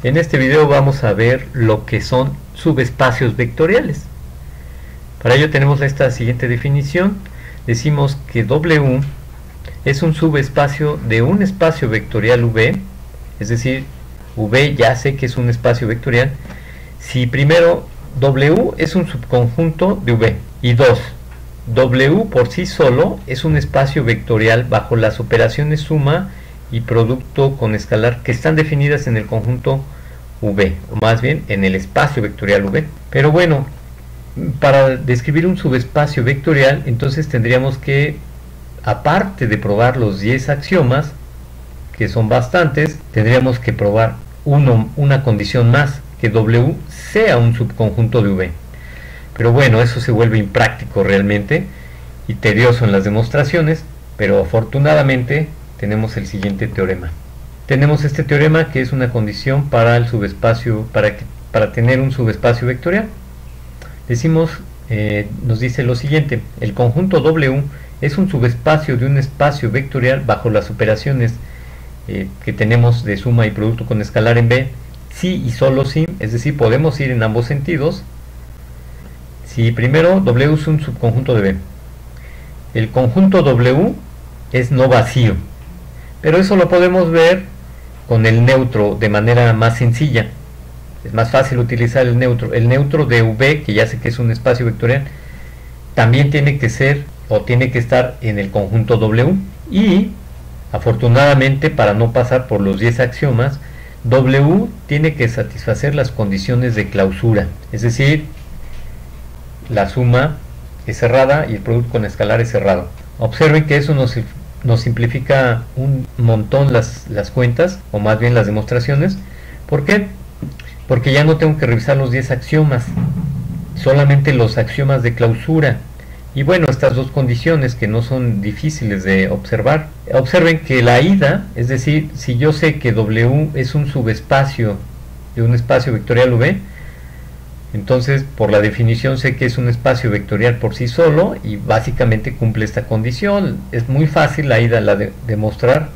En este video vamos a ver lo que son subespacios vectoriales. Para ello tenemos esta siguiente definición. Decimos que W es un subespacio de un espacio vectorial V, es decir, V ya sé que es un espacio vectorial, si primero W es un subconjunto de V, y 2, W por sí solo es un espacio vectorial bajo las operaciones suma y producto con escalar que están definidas en el conjunto V, o más bien en el espacio vectorial V. Pero bueno, para describir un subespacio vectorial, entonces tendríamos que, aparte de probar los 10 axiomas, que son bastantes, tendríamos que probar una condición más, que W sea un subconjunto de V. Pero bueno, eso se vuelve impráctico realmente y tedioso en las demostraciones, pero afortunadamente tenemos el siguiente teorema. Tenemos este teorema que es una condición para el subespacio, para tener un subespacio vectorial. Decimos, nos dice lo siguiente: el conjunto W es un subespacio de un espacio vectorial bajo las operaciones que tenemos de suma y producto con escalar en V, si y solo si, es decir, podemos ir en ambos sentidos. Si primero W es un subconjunto de V, el conjunto W es no vacío, pero eso lo podemos ver con el neutro de manera más sencilla. Es más fácil utilizar el neutro. El neutro de V, que ya sé que es un espacio vectorial, también tiene que ser o tiene que estar en el conjunto W. Y afortunadamente, para no pasar por los 10 axiomas, W tiene que satisfacer las condiciones de clausura, es decir, la suma es cerrada y el producto con escalar es cerrado. Observen que eso nos simplifica un montón las cuentas, o más bien las demostraciones. ¿Por qué? Porque ya no tengo que revisar los 10 axiomas, solamente los axiomas de clausura. Y bueno, estas dos condiciones que no son difíciles de observar. Observen que la ida, es decir, si yo sé que W es un subespacio de un espacio vectorial V, entonces por la definición sé que es un espacio vectorial por sí solo y básicamente cumple esta condición. Es muy fácil la ida, demostrar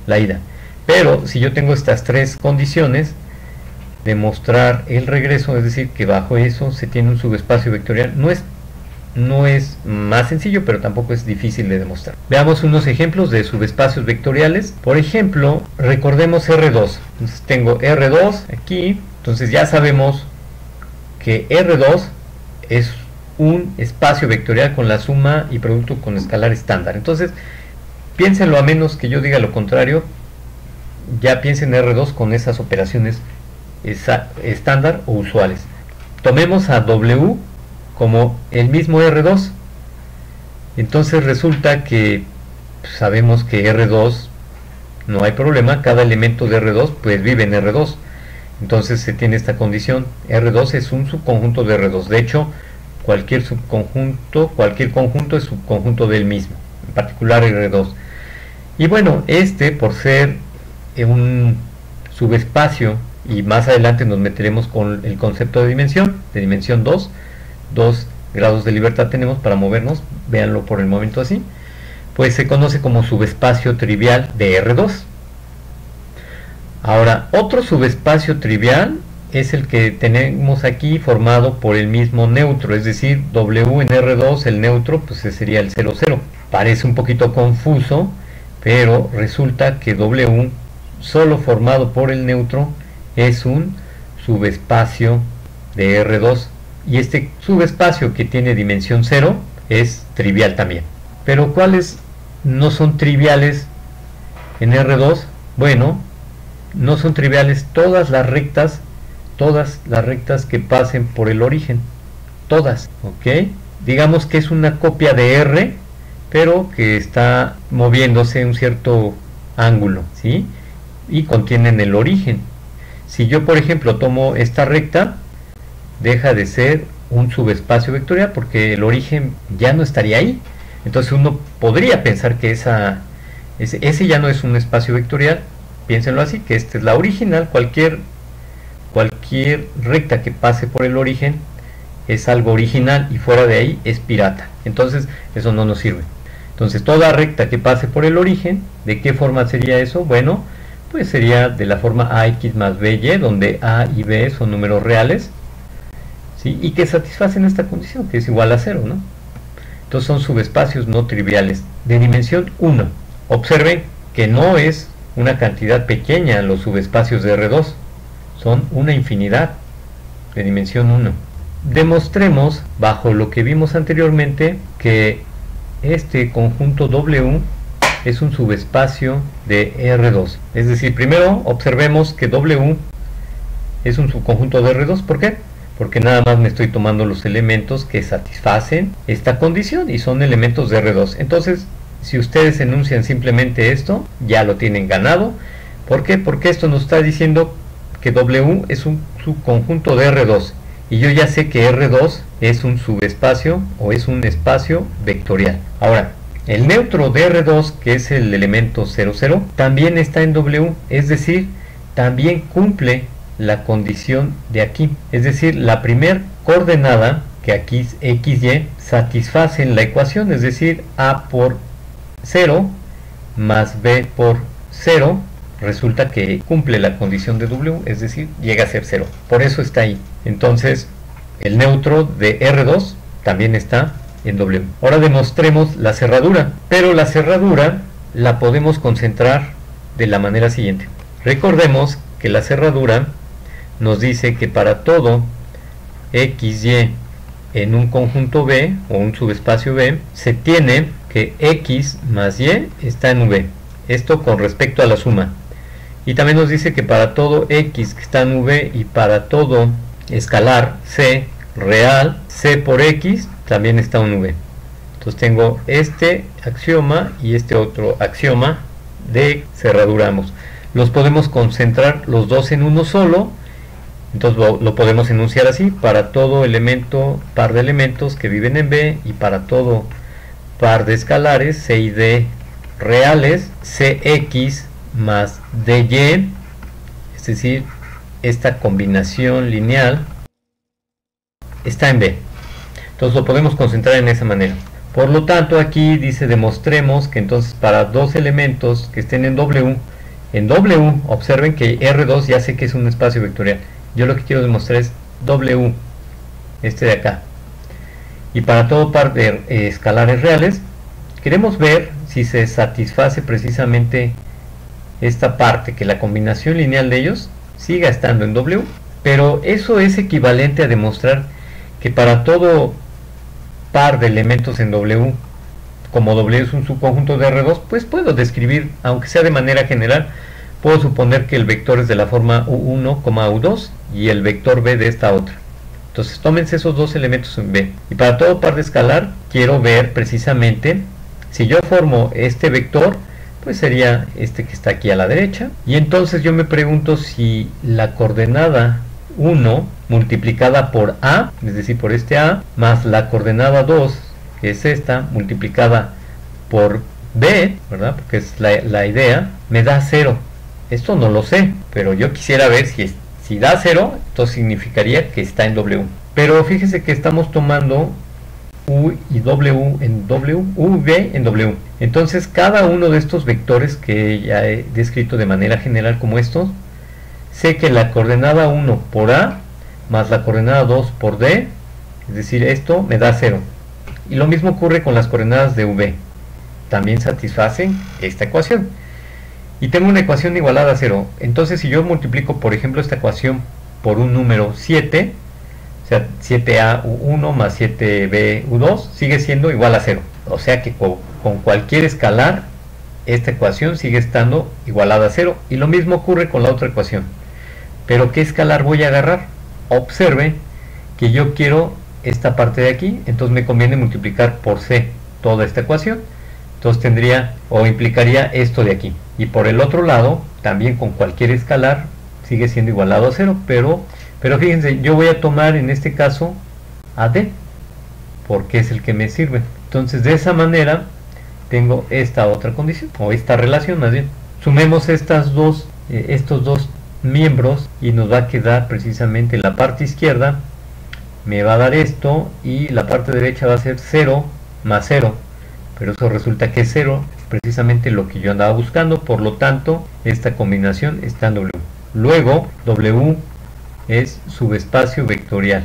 la ida. Pero si yo tengo estas tres condiciones, demostrar el regreso, es decir, que bajo eso se tiene un subespacio vectorial, no es más sencillo, pero tampoco es difícil de demostrar. Veamos unos ejemplos de subespacios vectoriales. Por ejemplo, recordemos R2. Entonces tengo R2 aquí, entonces ya sabemos que R2 es un espacio vectorial con la suma y producto con escalar estándar. Entonces, piénsenlo, a menos que yo diga lo contrario, ya piensen R2 con esas operaciones estándar o usuales. Tomemos a W como el mismo R2. Entonces resulta que sabemos que R2 no hay problema, cada elemento de R2 pues vive en R2. Entonces se tiene esta condición: R2 es un subconjunto de R2. De hecho, cualquier conjunto es subconjunto del mismo, en particular R2. Y bueno, por ser un subespacio, y más adelante nos meteremos con el concepto de dimensión 2, 2 grados de libertad tenemos para movernos, véanlo por el momento así, pues se conoce como subespacio trivial de R2. Ahora, otro subespacio trivial es el que tenemos aquí, formado por el mismo neutro, es decir, W en R2, el neutro, pues ese sería el 0, 0. Parece un poquito confuso, pero resulta que W solo formado por el neutro es un subespacio de R2, y este subespacio, que tiene dimensión 0, es trivial también. Pero ¿cuáles no son triviales en R2? Bueno, no son triviales todas las rectas que pasen por el origen, todas, ¿ok? Digamos que es una copia de R, pero que está moviéndose en un cierto ángulo, ¿sí? Y contienen el origen. Si yo, por ejemplo, tomo esta recta, deja de ser un subespacio vectorial porque el origen ya no estaría ahí. Entonces uno podría pensar que ese ya no es un espacio vectorial. Piénsenlo así, que esta es la original. Cualquier recta que pase por el origen es algo original, y fuera de ahí es pirata. Entonces eso no nos sirve. Entonces toda recta que pase por el origen, ¿de qué forma sería eso? Bueno, pues sería de la forma ax más by, donde a y b son números reales, ¿sí? Y que satisfacen esta condición, que es igual a 0, ¿no? Entonces son subespacios no triviales de dimensión 1. Observen que no es una cantidad pequeña los subespacios de R2, son una infinidad de dimensión 1. Demostremos, bajo lo que vimos anteriormente, que este conjunto W es un subespacio de R2. Es decir, primero observemos que W es un subconjunto de R2. ¿Por qué? Porque nada más me estoy tomando los elementos que satisfacen esta condición y son elementos de R2. Entonces, si ustedes enuncian simplemente esto, ya lo tienen ganado. ¿Por qué? Porque esto nos está diciendo que W es un subconjunto de R2. Y yo ya sé que R2 es un subespacio o es un espacio vectorial. Ahora, el neutro de R2, que es el elemento 0, 0, también está en W, es decir, también cumple la condición de aquí. Es decir, la primer coordenada, que aquí es XY, satisface la ecuación, es decir, A por 0 más B por 0, resulta que cumple la condición de W, es decir, llega a ser 0. Por eso está ahí. Entonces, el neutro de R2 también está en W. Ahora demostremos la cerradura, pero la cerradura la podemos concentrar de la manera siguiente. Recordemos que la cerradura nos dice que para todo XY en un conjunto B o un subespacio B, se tiene que X más Y está en V. Esto con respecto a la suma. Y también nos dice que para todo X que está en V y para todo escalar C real, C por X también está en V. Entonces tengo este axioma y este otro axioma de cerradura ambos. Los podemos concentrar los dos en uno solo. Entonces lo podemos enunciar así: para todo elemento, par de elementos que viven en B, y para todo par de escalares, C y D reales, CX más DY, es decir, esta combinación lineal está en B. Entonces lo podemos concentrar en esa manera. Por lo tanto, aquí dice demostremos que entonces para dos elementos que estén en W, observen que R2 ya sé que es un espacio vectorial. Yo lo que quiero demostrar es W, este de acá. Y para todo par de escalares reales, queremos ver si se satisface precisamente esta parte, que la combinación lineal de ellos siga estando en W. Pero eso es equivalente a demostrar que para todo par de elementos en W, como W es un subconjunto de R2, pues puedo describir, aunque sea de manera general, puedo suponer que el vector es de la forma U1, U2 y el vector B de esta otra. Entonces tómense esos dos elementos en B. Y para todo par de escalar, quiero ver precisamente si yo formo este vector, pues sería este que está aquí a la derecha. Y entonces yo me pregunto si la coordenada 1 multiplicada por A, es decir, por este A, más la coordenada 2, que es esta, multiplicada por B, ¿verdad? Porque es la idea, me da 0. Esto no lo sé, pero yo quisiera ver si da 0, entonces significaría que está en W. Pero fíjese que estamos tomando U y W en W, U y V en W. Entonces cada uno de estos vectores que ya he descrito de manera general como estos, sé que la coordenada 1 por A más la coordenada 2 por D, es decir, esto me da 0. Y lo mismo ocurre con las coordenadas de V. También satisfacen esta ecuación. Y tengo una ecuación igualada a 0. Entonces si yo multiplico, por ejemplo, esta ecuación por un número 7, o sea, 7A-U1 más 7B-U2, sigue siendo igual a 0. O sea que con cualquier escalar, esta ecuación sigue estando igualada a 0. Y lo mismo ocurre con la otra ecuación. Pero ¿qué escalar voy a agarrar? Observe que yo quiero esta parte de aquí, entonces me conviene multiplicar por C toda esta ecuación. Entonces tendría o implicaría esto de aquí. Y por el otro lado, también con cualquier escalar, sigue siendo igualado a 0. Pero fíjense, yo voy a tomar en este caso a D, porque es el que me sirve. Entonces de esa manera tengo esta otra condición, o esta relación más bien. Sumemos estos dos miembros y nos va a quedar precisamente la parte izquierda, me va a dar esto, y la parte derecha va a ser 0 más 0. Pero eso resulta que es 0, precisamente lo que yo andaba buscando, por lo tanto esta combinación está en W. Luego W es subespacio vectorial.